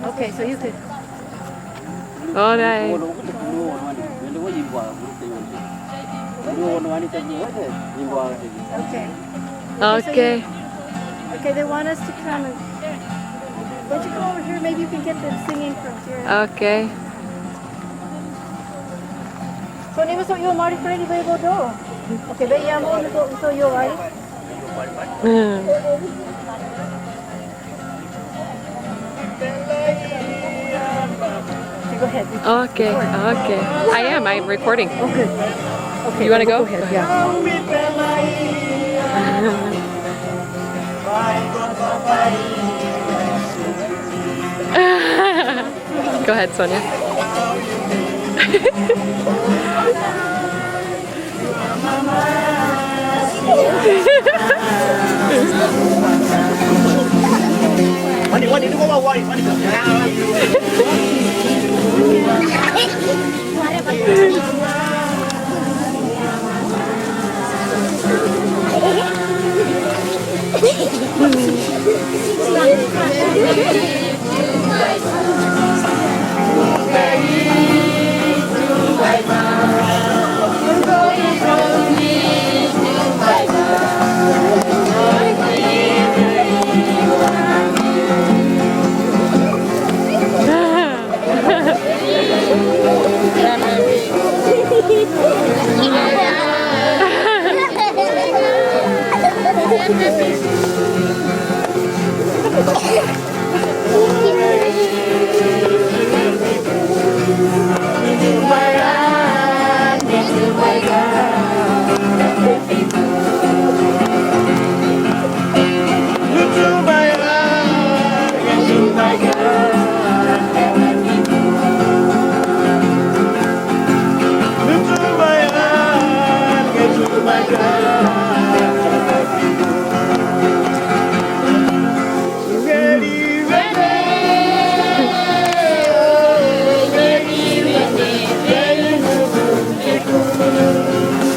Okay, so you could. Alright. Okay. Okay. Okay, they want us to come and. Why don't you come over here? Maybe you can get them singing from here. Okay. Sonya, gusto yung mari friend iba iba do. Okay, ba iya mo gusto yung ay. Okay, go ahead. Okay. Okay. I'm recording. Oh, good. Okay. You want to go? Go ahead. Yeah. Go ahead, Sonya.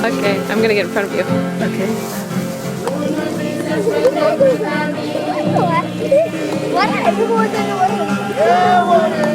Okay, I'm gonna get in front of you. Okay. What? What?